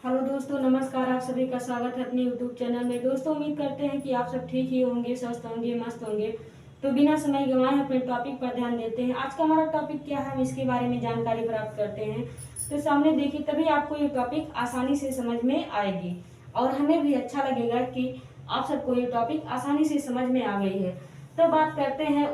Hello दोस्तों, नमस्कार। आप सभी का स्वागत है अपने यूट्यूब चैनल में। दोस्तों, उम्मीद करते हैं कि आप सब ठीक ही होंगे, स्वस्थ होंगे, मस्त होंगे। तो बिना समय गंवाए अपने टॉपिक पर ध्यान देते हैं। आज का हमारा टॉपिक क्या है, हम इसके बारे में जानकारी प्राप्त करते हैं। तो सामने देखिए, तभी आपको ये टॉपिक आसानी से समझ में आएगी और हमें भी अच्छा लगेगा कि आप सबको ये टॉपिक आसानी से समझ में आ गई है। तो बात करते हैं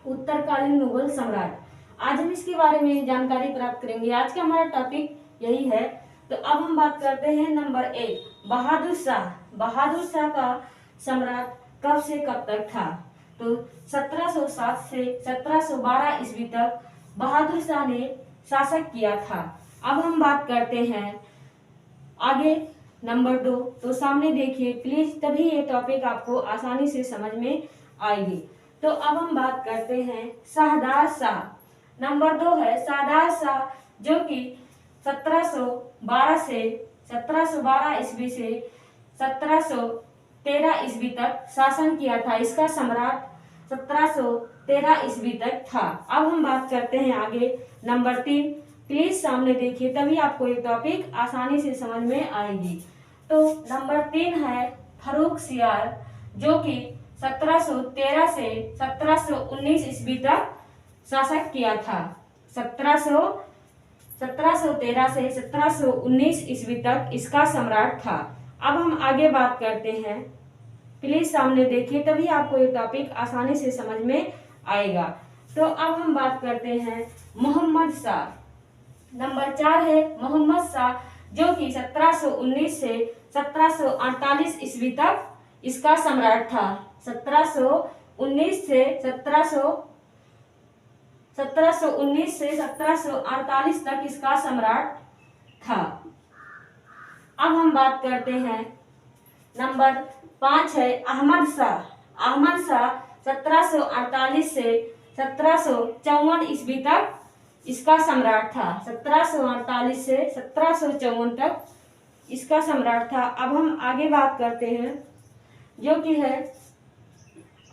उत्तरकालीन मुगल सम्राट। आज हम इसके बारे में जानकारी प्राप्त करेंगे। आज का हमारा टॉपिक यही है। तो अब हम बात करते हैं नंबर 1, बहादुर शाह। बहादुर शाह का सम्राट कब से कब तक था? तो 1707 से 1712 ईस्वी तक बहादुर शाह ने शासक किया था। अब हम बात करते हैं आगे नंबर 2। तो सामने देखिए प्लीज, तभी ये टॉपिक आपको आसानी से समझ में आएगी। तो अब हम बात करते हैं शाहदार शाह। नंबर 2 है शाहदार शाह, जो कि 1712 से 1712 ईस्वी से 1713 ईस्वी तक शासन किया था। इसका सम्राट 1713 ईस्वी तक था। अब हम बात करते हैं आगे नंबर 3। प्लीज सामने देखिए, तभी आपको ये टॉपिक आसानी से समझ में आएगी। तो नंबर 3 है फर्रुख सियार, जो कि 1713 से 1719 ईस्वी तक शासक किया था। 1713 से 1719 ईस्वी तक इसका सम्राट था। अब हम आगे बात करते हैं। प्लीज सामने देखिए, तभी आपको ये टॉपिक आसानी से समझ में आएगा। तो अब हम बात करते हैं मोहम्मद शाह। नंबर 4 है मोहम्मद शाह, जो कि 1719 से 1748 ईस्वी तक इसका सम्राट था। 1719 से 1748 तक इसका सम्राट था। अब हम बात करते हैं नंबर 5 है अहमद शाह। अहमद शाह 1748 से 1754 ईस्वी तक इसका सम्राट था। 1748 से 1754 तक इसका सम्राट था। अब हम आगे बात करते हैं, जो कि है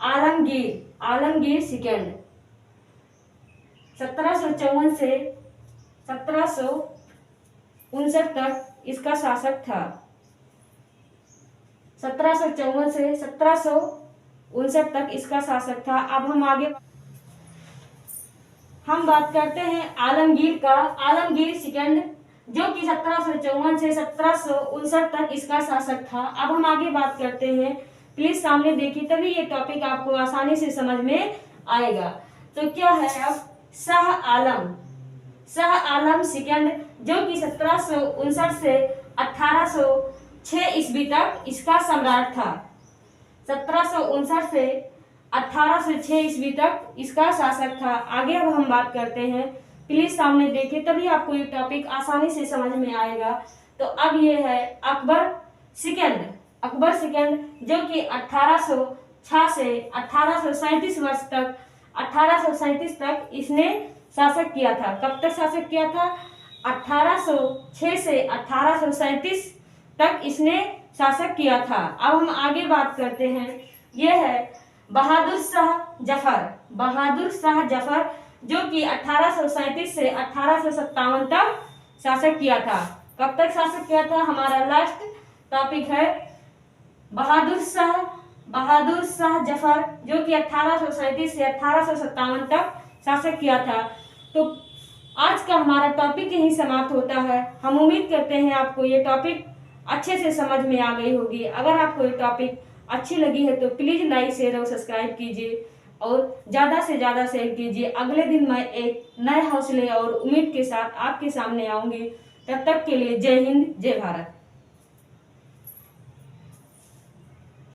आलमगीर सेकंड। 1754 से 1759 तक इसका शासक था। 1754 से 1759 तक इसका शासक था। अब हम बात करते हैं आलमगीर सेकंड, जो कि 1754 से 1759 तक इसका शासक था। अब हम आगे बात करते हैं। प्लीज सामने देखिए, तभी ये टॉपिक आपको आसानी से समझ में आएगा। तो क्या है अब शाह आलम सेकंड, जो कि 1759 से 1806 ईस्वी तक इसका सम्राट था। 1759 से 1806 ईस्वी तक इसका शासक था। आगे अब हम बात करते हैं। प्लीज सामने देखिए, तभी आपको ये टॉपिक आसानी से समझ में आएगा। तो अब ये है अकबर सेकंड, जो कि 1806 से 1837 वर्ष तक 1837 तक इसने शासक किया था। कब तक शासक किया था? 1806 से 1837 तक इसने शासक किया था। अब हम आगे बात करते हैं। यह है बहादुर शाह जफर, जो कि 1837 से 1857 तक शासक किया था। कब तक शासक किया था? हमारा लास्ट टॉपिक है बहादुर शाह जफर, जो कि 1837 से 1857 तक शासक किया था। तो आज का हमारा टॉपिक यही समाप्त होता है। हम उम्मीद करते हैं आपको ये टॉपिक अच्छे से समझ में आ गई होगी। अगर आपको ये टॉपिक अच्छी लगी है तो प्लीज लाइक, शेयर और सब्सक्राइब कीजिए और ज्यादा से ज्यादा शेयर कीजिए। अगले दिन मैं एक नए हौसले और उम्मीद के साथ आपके सामने आऊंगी। तब तक के लिए जय हिंद, जय भारत।